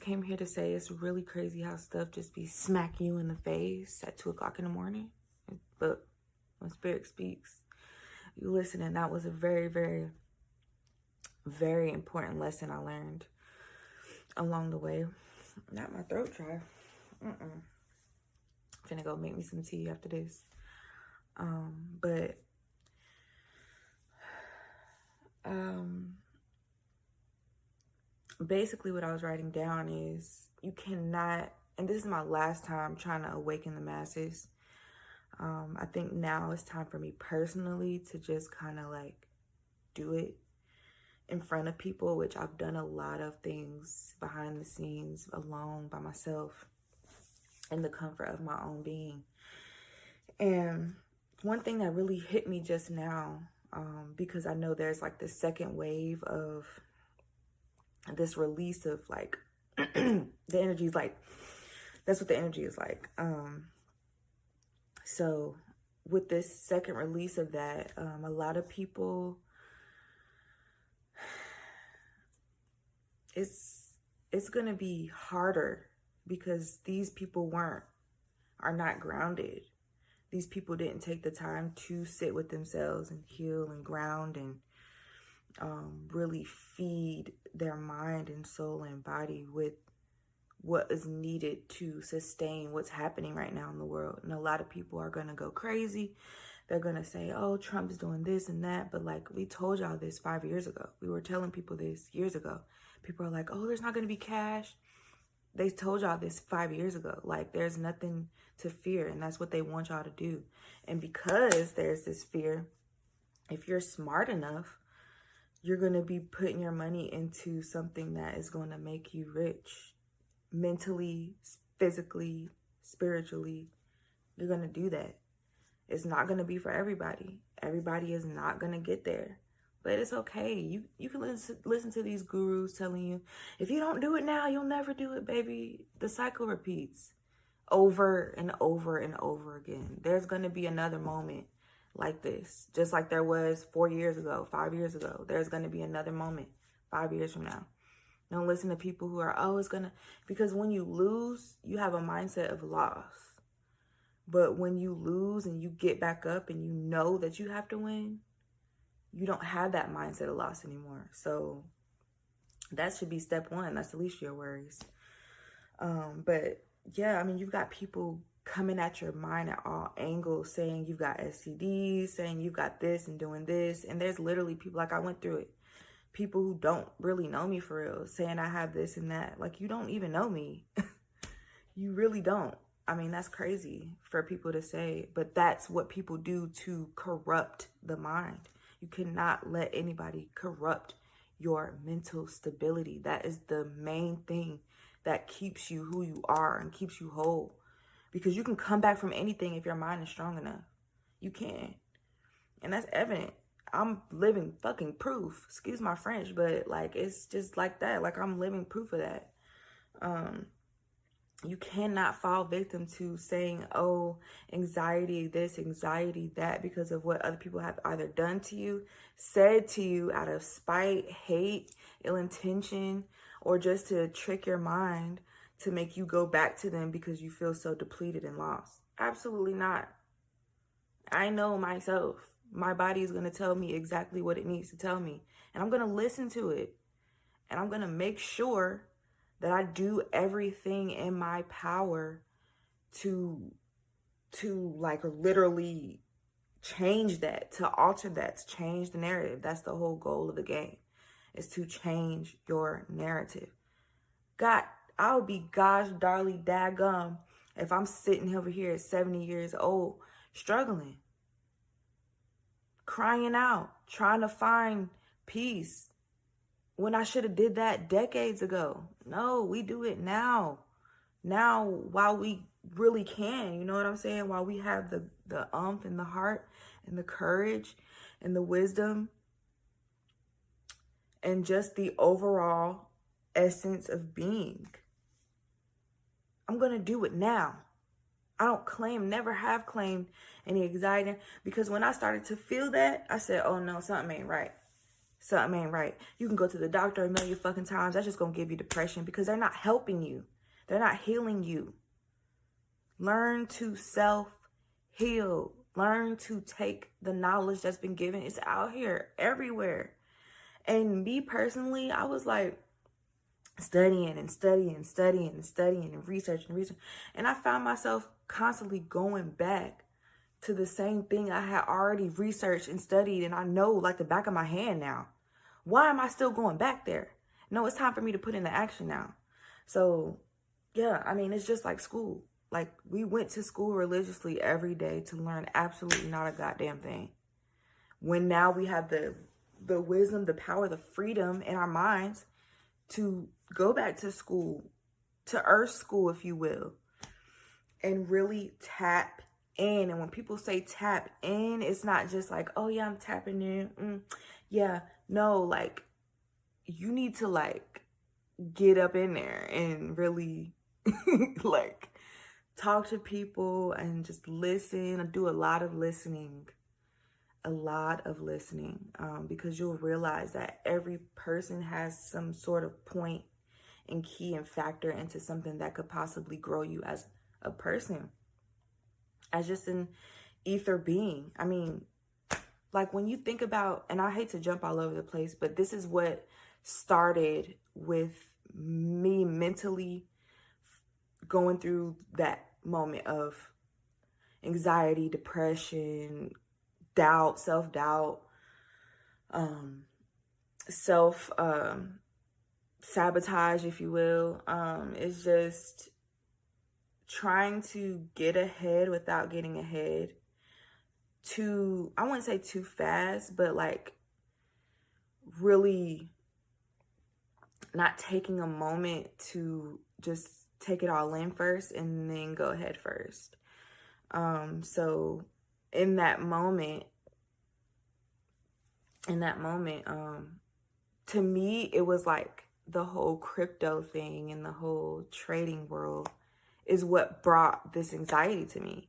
came here to say it's really crazy how stuff just be smacking you in the face at 2 o'clock in the morning. But when Spirit speaks, you listen. And that was a very, very, very important lesson I learned along the way. Not my throat dry. Finna go make me some tea after this. But basically what I was writing down is you cannot, and this is my last time trying to awaken the masses. I think now it's time for me personally to just kind of like do it in front of people, which I've done a lot of things behind the scenes, alone, by myself, in the comfort of my own being. And one thing that really hit me just now, because I know there's like the second wave of this release of like, the energy is like, that's what the energy is like. So with this second release of that, a lot of people, it's going to be harder because these people are not grounded. These people didn't take the time to sit with themselves and heal and ground and really feed their mind and soul and body with what is needed to sustain what's happening right now in the world. And a lot of people are going to go crazy. They're going to say, oh, Trump's doing this and that. But like, we told y'all this 5 years ago. We were telling people this years ago. People are like, oh, there's not going to be cash. They told y'all this 5 years ago. Like, there's nothing to fear. And that's what they want y'all to do. And because there's this fear, if you're smart enough, you're going to be putting your money into something that is going to make you rich. Mentally, physically, spiritually, you're going to do that. It's not going to be for everybody. Everybody is not going to get there. But it's okay. You can listen to these gurus telling you, if you don't do it now, you'll never do it, baby. The cycle repeats over and over and over again. There's going to be another moment like this. Just like there was 4 years ago, 5 years ago. There's going to be another moment 5 years from now. Don't listen to people who are, oh, it's going to, because when you lose, you have a mindset of loss. But when you lose and you get back up and you know that you have to win, you don't have that mindset of loss anymore. So that should be step one. That's the least of your worries. But yeah, I mean, you've got people coming at your mind at all angles saying you've got STDs, saying you've got this and doing this. And there's literally people, like I went through it. People who don't really know me for real, saying I have this and that. Like, you don't even know me. You really don't. I mean, that's crazy for people to say, but that's what people do to corrupt the mind. You cannot let anybody corrupt your mental stability. That is the main thing that keeps you who you are and keeps you whole. Because you can come back from anything if your mind is strong enough. You can. And that's evident. I'm living fucking proof. Excuse my French, but like, it's just like that. Like, I'm living proof of that. You cannot fall victim to saying, oh, anxiety this, anxiety that, because of what other people have either done to you, said to you out of spite, hate, ill intention, or just to trick your mind to make you go back to them because you feel so depleted and lost. Absolutely not. I know myself. My body is going to tell me exactly what it needs to tell me. And I'm going to listen to it. And I'm going to make sure that I do everything in my power to like literally change that, to alter that, to change the narrative. That's the whole goal of the game, is to change your narrative. God, I would be gosh darly daggum if I'm sitting over here at 70 years old, struggling, crying out, trying to find peace, when I should have did that decades ago. No, we do it now. Now, while we really can, you know what I'm saying? While we have the umph and the heart and the courage and the wisdom and just the overall essence of being. I'm going to do it now. I don't claim, never have claimed any anxiety, because when I started to feel that, I said, oh no, something ain't right. something ain't right. You can go to the doctor a million fucking times. That's just going to give you depression because they're not helping you. They're not healing you. Learn to self-heal. Learn to take the knowledge that's been given. It's out here everywhere. And me personally, I was like studying and researching. And I found myself constantly going back to the same thing I had already researched and studied, and I know like the back of my hand now. Why am I still going back there? No, it's time for me to put into action now. So yeah, I mean, it's just like school. Like, we went to school religiously every day to learn absolutely not a goddamn thing. When now we have the wisdom, the power, the freedom in our minds to go back to school, to earth school, if you will, and really tap in. And when people say tap in, it's not just like, oh yeah, I'm tapping in. Yeah, no, like, you need to like get up in there and really like talk to people and just listen. I do a lot of listening, because you'll realize that every person has some sort of point and key and factor into something that could possibly grow you as a person, as just an ether being. I mean, like when you think about, and I hate to jump all over the place, but this is what started with me mentally going through that moment of anxiety, depression, doubt, self-doubt, sabotage, if you will. It's just trying to get ahead without getting ahead. I wouldn't say too fast, but like really not taking a moment to just take it all in first and then go ahead first. So in that moment, to me, it was like the whole crypto thing and the whole trading world is what brought this anxiety to me.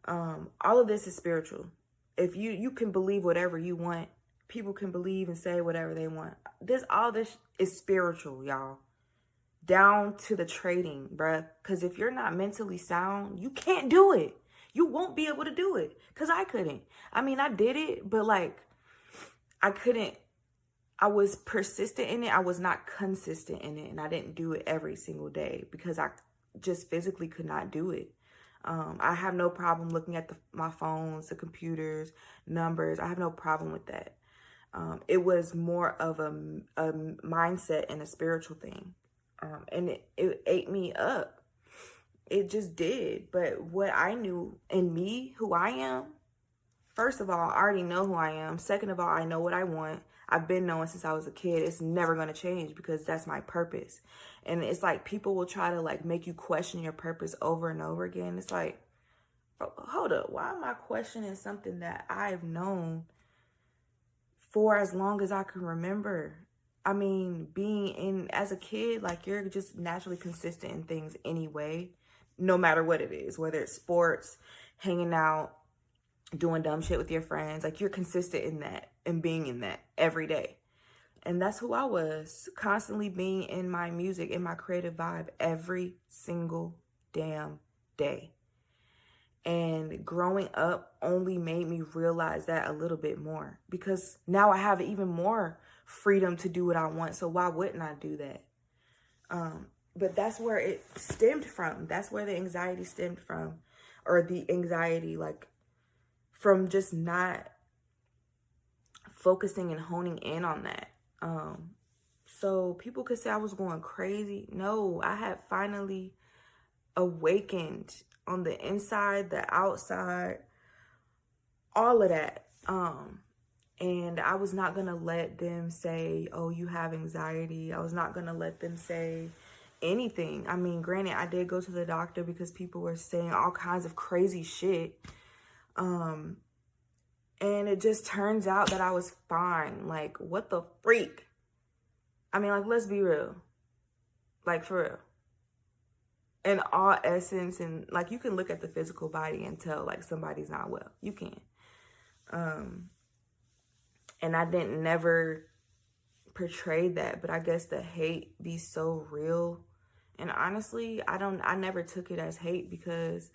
All of this is spiritual. If you can believe whatever you want, people can believe and say whatever they want. All this is spiritual, y'all. Down to the trading, bruh. Because if you're not mentally sound, you can't do it. You won't be able to do it. Because I couldn't. I mean, I did it, but like, I couldn't. I was persistent in it. I was not consistent in it. And I didn't do it every single day because I just physically could not do it. I have no problem looking at my phones, the computers, numbers. I have no problem with that. It was more of a mindset and a spiritual thing. And it ate me up. It just did. But what I knew in me, who I am, first of all, I already know who I am. Second of all, I know what I want. I've been knowing since I was a kid. It's never going to change because that's my purpose. And it's like people will try to like make you question your purpose over and over again. It's like, hold up. Why am I questioning something that I've known for as long as I can remember? I mean, as a kid, like you're just naturally consistent in things anyway, no matter what it is, whether it's sports, hanging out, doing dumb shit with your friends. Like you're consistent in that and being in that every day. And that's who I was, constantly being in my music, in my creative vibe every single damn day. And growing up only made me realize that a little bit more because now I have even more freedom to do what I want. So why wouldn't I do that? But that's where it stemmed from. That's where the anxiety stemmed from, or the anxiety, like from just not focusing and honing in on that. So people could say I was going crazy. No, I had finally awakened on the inside, the outside, all of that. And I was not going to let them say, oh, you have anxiety. I was not going to let them say anything. I mean, granted, I did go to the doctor because people were saying all kinds of crazy shit. And it just turns out that I was fine. Like, what the freak? I mean, like, let's be real. Like, for real. In all essence, and like, you can look at the physical body and tell like somebody's not well. You can. And I didn't never portray that, but I guess the hate be so real. And honestly, I never took it as hate, because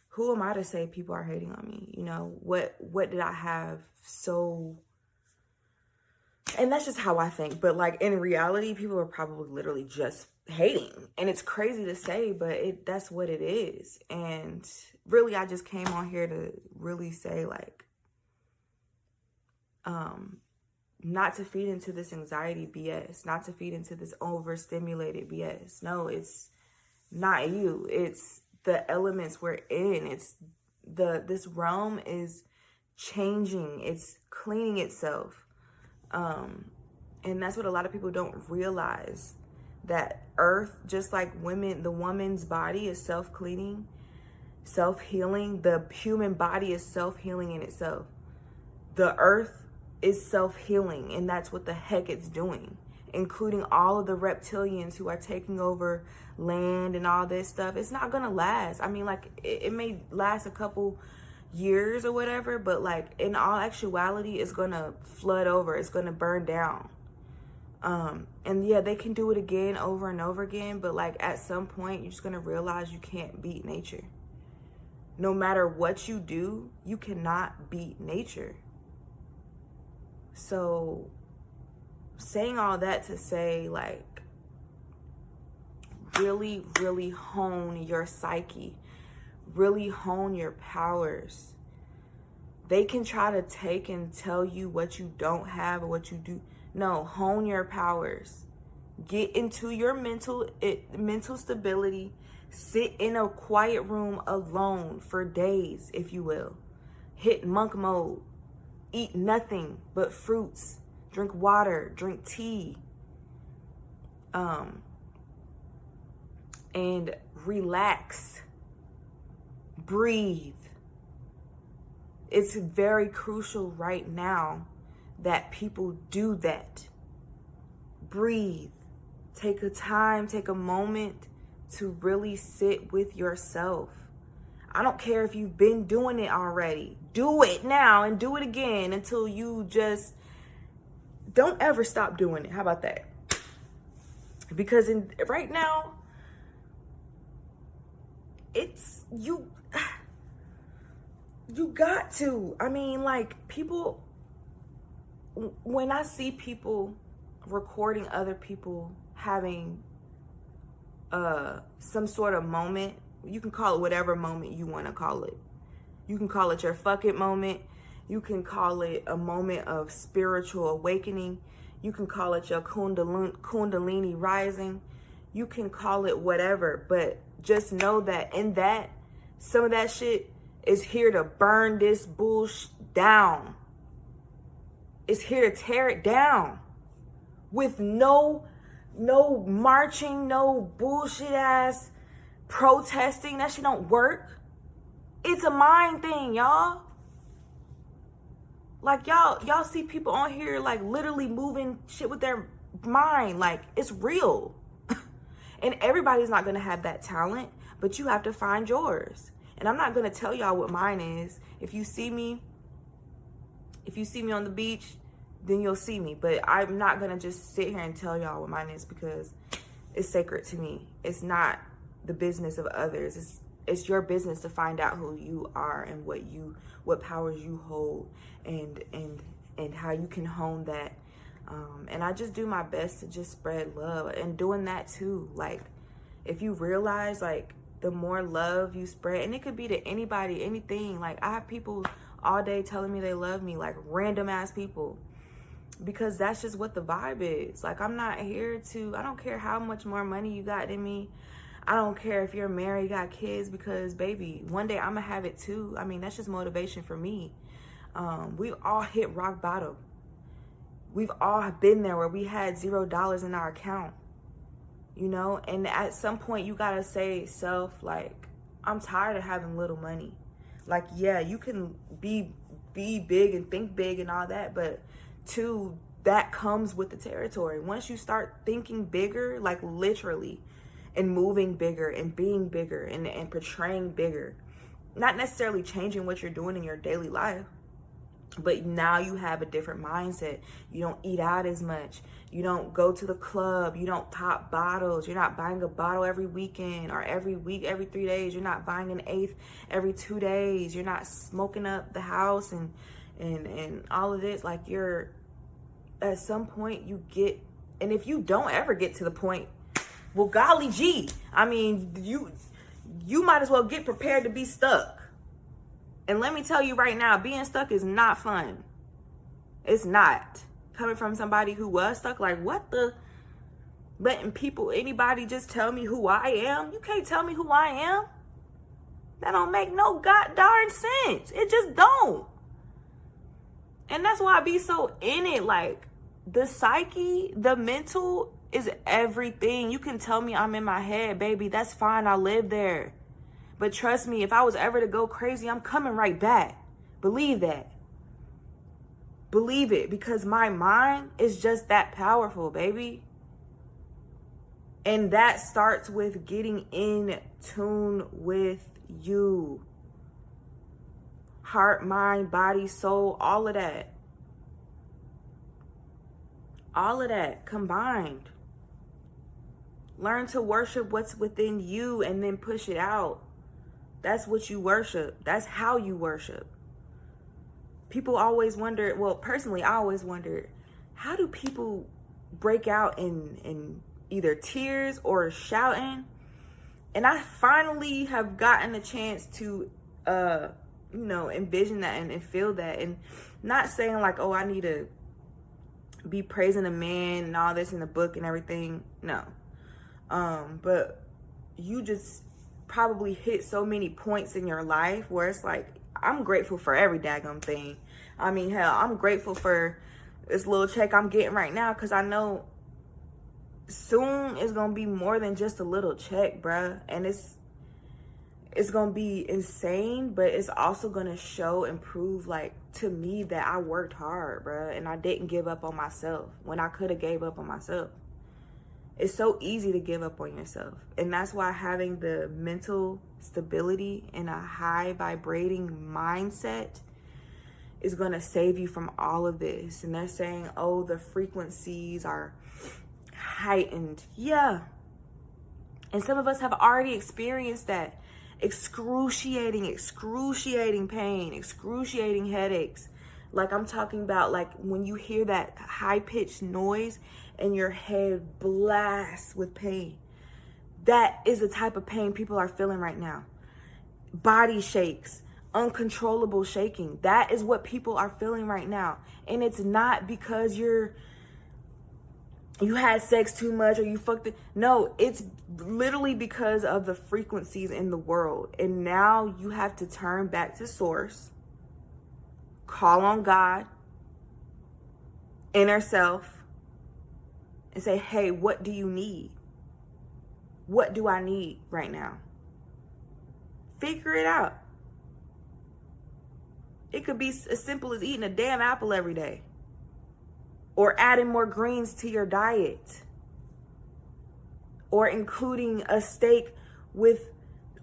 who am I to say people are hating on me? You know, what did I have so, and that's just how I think. But like in reality, people are probably literally just hating. And it's crazy to say, but that's what it is. And really, I just came on here to really say, like, not to feed into this anxiety BS, not to feed into this overstimulated BS. No, it's not you. It's the elements we're in. It's this realm is changing. It's cleaning itself. And that's what a lot of people don't realize, that earth, just like women, the woman's body is self-cleaning, self-healing. The human body is self-healing in itself. The earth is self-healing, and that's what the heck it's doing, including all of the reptilians who are taking over land and all this stuff. It's not gonna last. I mean, like, it may last a couple years or whatever, but like in all actuality, it's gonna flood over. It's gonna burn down. And yeah, they can do it again over and over again, but like at some point, you're just gonna realize you can't beat nature. No matter what you do, you cannot beat nature. So saying all that to say, like, really, really hone your psyche, really hone your powers. They can try to take and tell you what you don't have or what you do. No, hone your powers. Get into your mental stability. Sit in a quiet room alone for days, if you will. Hit monk mode. Eat nothing but fruits. Drink water. Drink tea. And relax. Breathe. It's very crucial right now that people do that. Breathe. Take a time, take a moment to really sit with yourself. I don't care if you've been doing it already. Do it now and do it again until you just don't ever stop doing it. How about that? Because right now, it's you got to. I mean, like, people, when I see people recording other people having some sort of moment, you can call it whatever moment you want to call it. You can call it your fuck it moment. You can call it a moment of spiritual awakening. You can call it your kundalini rising. You can call it whatever, but just know that in that, some of that shit is here to burn this bullshit down. It's here to tear it down with no marching, no bullshit ass protesting. That shit don't work. It's a mind thing, y'all. Like, y'all see people on here like literally moving shit with their mind. Like, it's real. And everybody's not gonna have that talent, but you have to find yours. And I'm not gonna tell y'all what mine is. If you see me on the beach, then you'll see me. But I'm not gonna just sit here and tell y'all what mine is, because it's sacred to me. It's not the business of others. It's your business to find out who you are and what powers you hold, and how you can hone that. And I just do my best to just spread love, and doing that too. Like, if you realize, like, the more love you spread, and it could be to anybody, anything. Like, I have people all day telling me they love me, like random ass people, because that's just what the vibe is. Like, I'm not here to, I don't care how much more money you got than me. I don't care if you're married, got kids, because baby, one day I'm gonna have it too. I mean, that's just motivation for me. We all hit rock bottom. We've all been there where we had $0 in our account, you know? And at some point you gotta say self, like, I'm tired of having little money. Like, yeah, you can be big and think big and all that, but two, that comes with the territory. Once you start thinking bigger, like literally, and moving bigger and being bigger and portraying bigger, not necessarily changing what you're doing in your daily life, But now you have a different mindset. You don't eat out as much. You don't go to the club. You don't pop bottles. You're not buying a bottle every weekend or every week, every 3 days. You're not buying an eighth every 2 days. You're not smoking up the house and all of this. Like, you're, at some point you get, and if you don't ever get to the point, well, golly gee, I mean, you might as well get prepared to be stuck. And let me tell you right now, being stuck is not fun. It's not. Coming from somebody who was stuck, like, what the? Letting people, anybody just tell me who I am? You can't tell me who I am. That don't make no god darn sense. It just don't. And that's why I be so in it. Like, the psyche, the mental is everything. You can tell me I'm in my head, baby. That's fine. I live there. But trust me, if I was ever to go crazy, I'm coming right back. Believe that. Believe it, because my mind is just that powerful, baby. And that starts with getting in tune with you. Heart, mind, body, soul, all of that. All of that combined. Learn to worship what's within you and then push it out. That's what you worship. That's how you worship. People always wonder, well, personally, I always wondered, how do people break out in either tears or shouting? And I finally have gotten a chance to, envision that and feel that. And not saying like, oh, I need to be praising a man and all this in the book and everything. No. But you just probably hit so many points in your life where it's like, I'm grateful for every daggone thing. I mean, hell, I'm grateful for this little check I'm getting right now, because I know soon it's gonna be more than just a little check, bruh. And it's gonna be insane, but it's also gonna show and prove, like, to me that I worked hard, bruh, and I didn't give up on myself when I could have gave up on myself. It's so easy to give up on yourself. And that's why having the mental stability and a high vibrating mindset is going to save you from all of this. And they're saying, oh, the frequencies are heightened. Yeah. And some of us have already experienced that. Excruciating pain, excruciating headaches. Like, I'm talking about, like, when you hear that high-pitched noise and your head blasts with pain. That is the type of pain people are feeling right now. Body shakes, uncontrollable shaking. That is what people are feeling right now. And it's not because you had sex too much or you fucked it. No, it's literally because of the frequencies in the world. And now you have to turn back to source, call on God, inner self, and say, hey, what do you need? What do I need right now? Figure it out. It could be as simple as eating a damn apple every day, or adding more greens to your diet, or including a steak with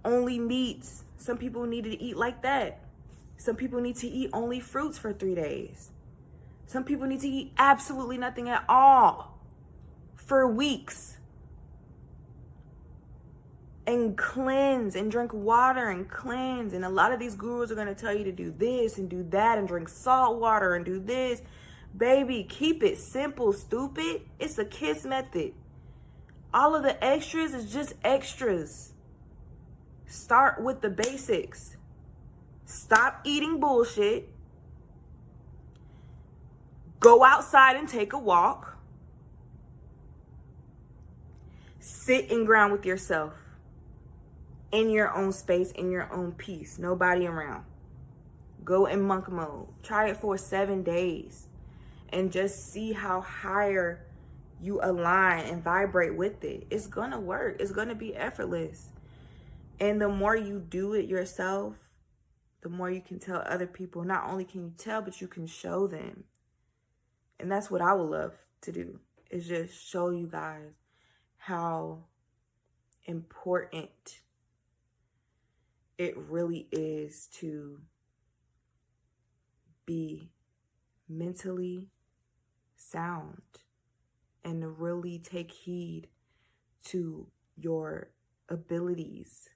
only meats. Some people need to eat like that. Some people need to eat only fruits for 3 days. Some people need to eat absolutely nothing at all for weeks. And cleanse and drink water and cleanse. And a lot of these gurus are going to tell you to do this and do that and drink salt water and do this. Baby, keep it simple, stupid. It's a KISS method. All of the extras is just extras. Start with the basics. Stop eating bullshit. Go outside and take a walk. Sit and ground with yourself. In your own space, in your own peace. Nobody around. Go in monk mode. Try it for 7 days. And just see how higher you align and vibrate with it. It's going to work. It's going to be effortless. And the more you do it yourself, the more you can tell other people. Not only can you tell, but you can show them. And that's what I would love to do, is just show you guys how important it really is to be mentally sound and to really take heed to your abilities.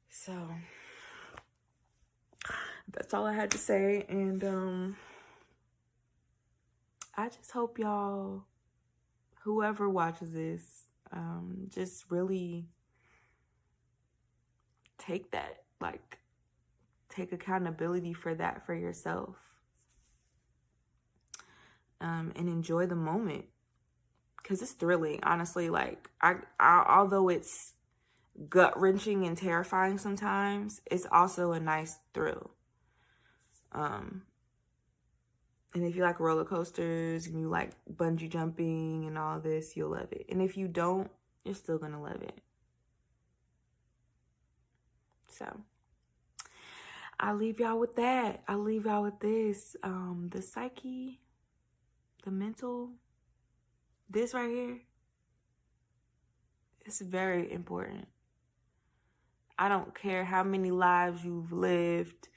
So that's all I had to say. And I just hope y'all, whoever watches this, just really take accountability for that for yourself. And enjoy the moment. Because it's thrilling, honestly. Like, I although it's gut-wrenching and terrifying sometimes, it's also a nice thrill. And if you like roller coasters and you like bungee jumping and all this, you'll love it. And if you don't, you're still gonna love it. So I'll leave y'all with that. I'll leave y'all with this. The psyche, the mental, this right here, it's very important. I don't care how many lives you've lived.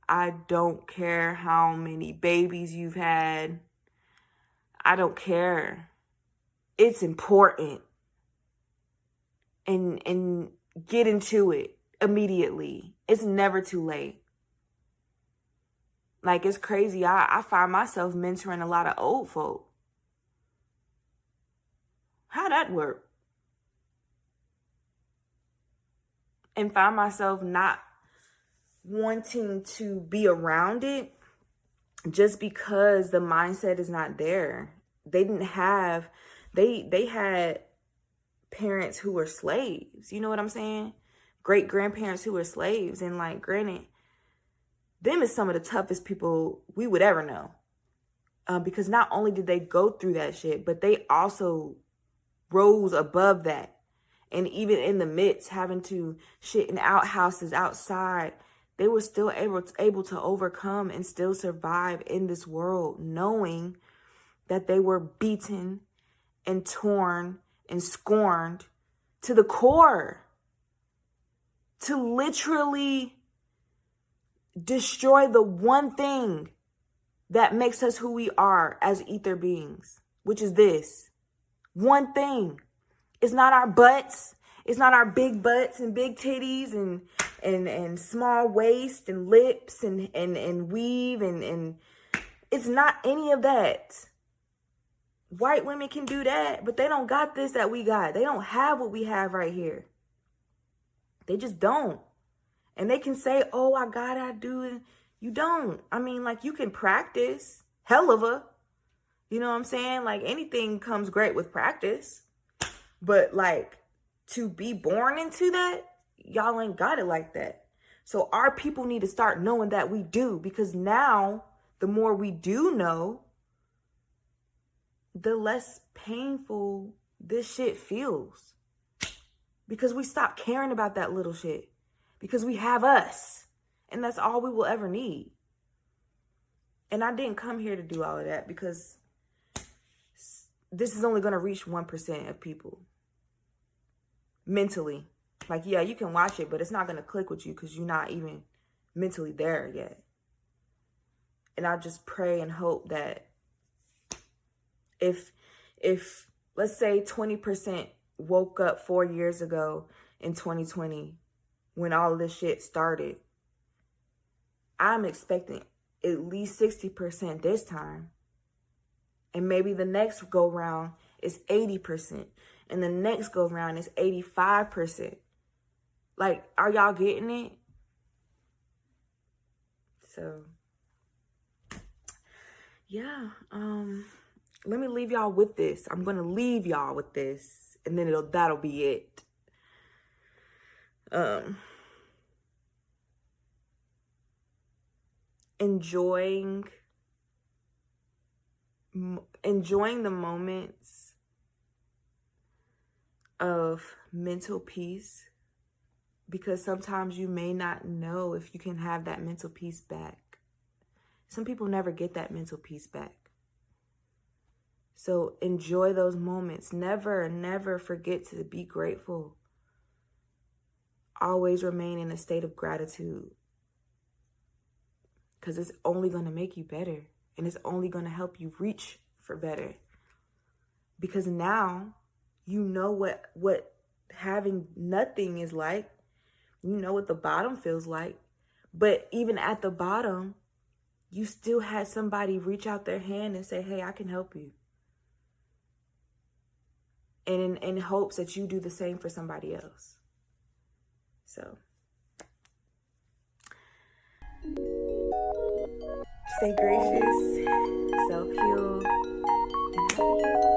I don't care how many babies you've had. I don't care. It's important. And get into it immediately. It's never too late. Like, it's crazy. I find myself mentoring a lot of old folk. How'd that work? And find myself not wanting to be around it just because the mindset is not there. They had parents who were slaves. You know what I'm saying? Great grandparents who were slaves. And like, granted, them is some of the toughest people we would ever know. Because not only did they go through that shit, but they also rose above that. And even in the midst, having to shit in outhouses outside, they were still able to overcome and still survive in this world, knowing that they were beaten and torn and scorned to the core, to literally destroy the one thing that makes us who we are as ether beings, which is this one thing. It's not our butts. It's not our big butts and big titties and small waist and lips and weave and it's not any of that. White women can do that, but they don't got this that we got. They don't have what we have right here. They just don't. And they can say, oh, I got it, I do it. You don't. I mean, like, you can practice. Hell of a. You know what I'm saying? Like, anything comes great with practice. But, like, to be born into that, y'all ain't got it like that. So our people need to start knowing that we do. Because now, the more we do know, the less painful this shit feels. Because we stop caring about that little shit. Because we have us. And that's all we will ever need. And I didn't come here to do all of that because this is only going to reach 1% of people. Mentally. Like, yeah, you can watch it, but it's not going to click with you because you're not even mentally there yet. And I just pray and hope that if let's say 20% woke up 4 years ago in 2020 when all of this shit started, I'm expecting at least 60% this time. And maybe the next go round is 80%. And the next go round is 85%. Like, are y'all getting it? So, yeah. Let me leave y'all with this. I'm going to leave y'all with this. And then that'll be it. Enjoying the moments of mental peace, because sometimes you may not know if you can have that mental peace back. Some people never get that mental peace back. So enjoy those moments. Never forget to be grateful. Always remain in a state of gratitude. because it's only going to make you better, and it's only going to help you reach for better. Because now you know what having nothing is like. You know what the bottom feels like. But even at the bottom, you still had somebody reach out their hand and say, hey, I can help you. And in hopes that you do the same for somebody else. So stay gracious, self-heal, and happy.